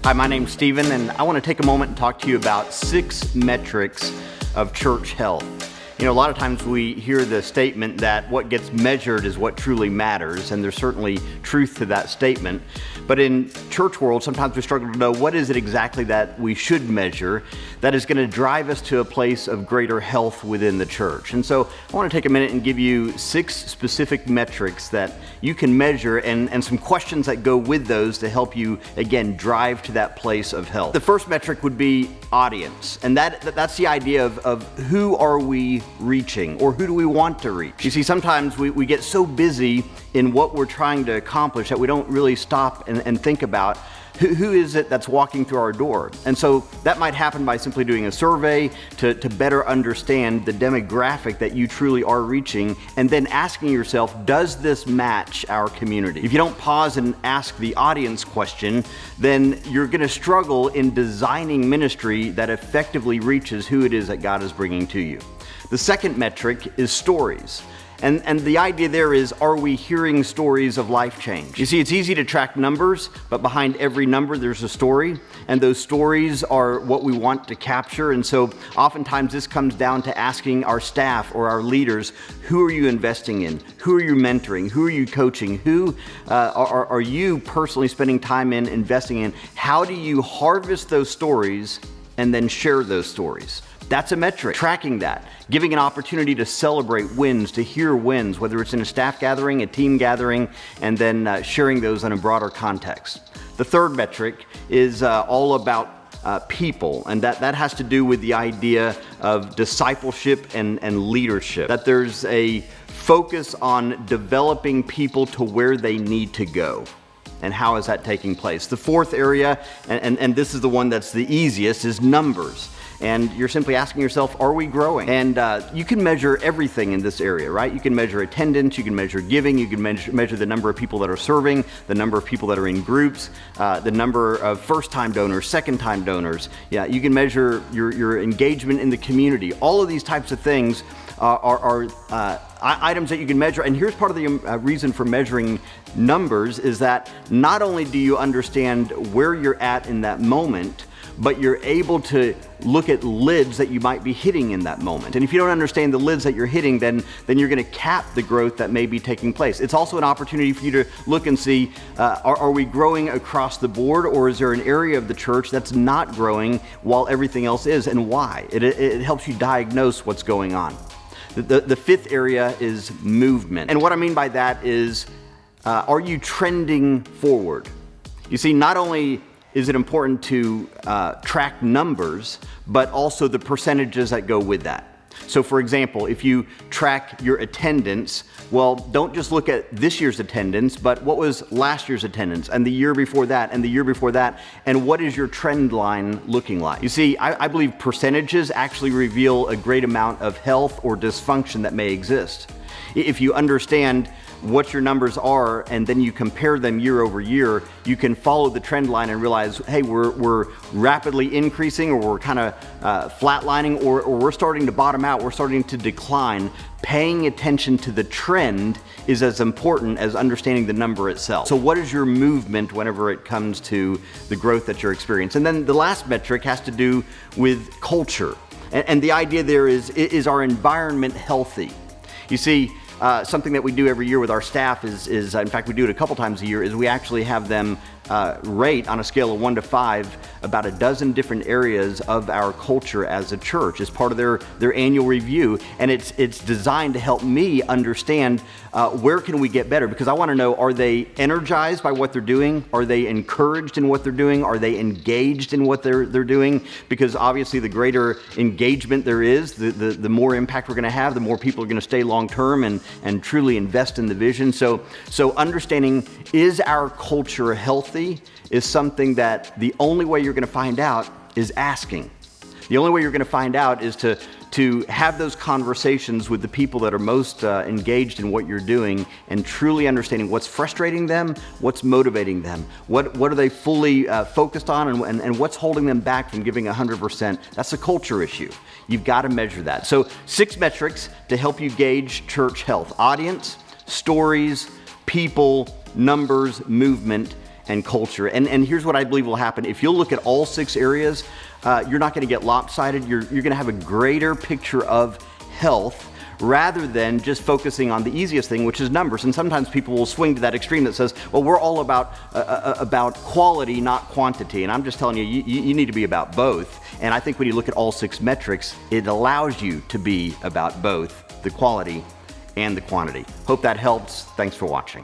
Hi, my name's Stephen, and I want to take a moment and talk to you about 6 metrics of church health. You know, a lot of times we hear the statement that what gets measured is what truly matters, and there's certainly truth to that statement. But in church world, sometimes we struggle to know what is it exactly that we should measure that is going to drive us to a place of greater health within the church. And so I want to take a minute and give you 6 specific metrics that you can measure and some questions that go with those to help you, again, drive to that place of health. The first metric would be audience, and that's the idea of who are we reaching, or who do we want to reach? You see, sometimes we get so busy in what we're trying to accomplish that we don't really stop and think about who is it that's walking through our door. And so that might happen by simply doing a survey to better understand the demographic that you truly are reaching, and then asking yourself, does this match our community? If you don't pause and ask the audience question, then you're going to struggle in designing ministry that effectively reaches who it is that God is bringing to you. The second metric is stories. And the idea there is, are we hearing stories of life change? You see, it's easy to track numbers, but behind every number there's a story, and those stories are what we want to capture. And so oftentimes this comes down to asking our staff or our leaders, who are you investing in? Who are you mentoring? Who are you coaching? Who are you personally spending time in, investing in? How do you harvest those stories and then share those stories? That's a metric, tracking that, giving an opportunity to celebrate wins, to hear wins, whether it's in a staff gathering, a team gathering, and then sharing those in a broader context. The third metric is all about people, and that has to do with the idea of discipleship and leadership, that there's a focus on developing people to where they need to go. And how is that taking place? The fourth area, and this is the one that's the easiest, is numbers. And you're simply asking yourself, are we growing? And you can measure everything in this area, right? You can measure attendance, you can measure giving, you can measure the number of people that are serving, the number of people that are in groups, the number of first-time donors, second-time donors. Yeah, you can measure your engagement in the community. All of these types of things are items that you can measure. And here's part of the reason for measuring numbers is that not only do you understand where you're at in that moment, but you're able to look at lids that you might be hitting in that moment. And if you don't understand the lids that you're hitting, then you're going to cap the growth that may be taking place. It's also an opportunity for you to look and see, are we growing across the board, or is there an area of the church that's not growing while everything else is, and why? It helps you diagnose what's going on. The fifth area is movement. And what I mean by that is, are you trending forward? You see, not only is it important to track numbers, but also the percentages that go with that. So for example, if you track your attendance, well, don't just look at this year's attendance, but what was last year's attendance, and the year before that, and the year before that, and what is your trend line looking like? You see, I believe percentages actually reveal a great amount of health or dysfunction that may exist. If you understand what your numbers are, and then you compare them year over year, you can follow the trend line and realize, hey, we're rapidly increasing, or we're kind of flatlining, or we're starting to bottom out, we're starting to decline. Paying attention to the trend is as important as understanding the number itself. So what is your movement whenever it comes to the growth that you're experiencing? And then the last metric has to do with culture. And the idea there is our environment healthy? You see, something that we do every year with our staff is in fact, we do it a couple times a year, is we actually have them rate on a scale of 1 to 5 about a dozen different areas of our culture as a church as part of their annual review. And it's designed to help me understand where can we get better, because I want to know, are they energized by what they're doing? Are they encouraged in what they're doing? Are they engaged in what they're doing? Because obviously the greater engagement there is, the more impact we're going to have, the more people are going to stay long term and truly invest in the vision. So understanding, is our culture healthy, is something that the only way you're going to find out is asking. The only way you're going to find out is to have those conversations with the people that are most engaged in what you're doing, and truly understanding what's frustrating them, what's motivating them, what are they fully focused on, and what's holding them back from giving 100%. That's a culture issue. You've got to measure that. So 6 metrics to help you gauge church health: audience, stories, people, numbers, movement, and culture. And here's what I believe will happen. If you'll look at all 6 areas, you're not going to get lopsided. You're going to have a greater picture of health rather than just focusing on the easiest thing, which is numbers. And sometimes people will swing to that extreme that says, well, we're all about quality, not quantity. And I'm just telling you, you need to be about both. And I think when you look at all 6 metrics, it allows you to be about both the quality and the quantity. Hope that helps. Thanks for watching.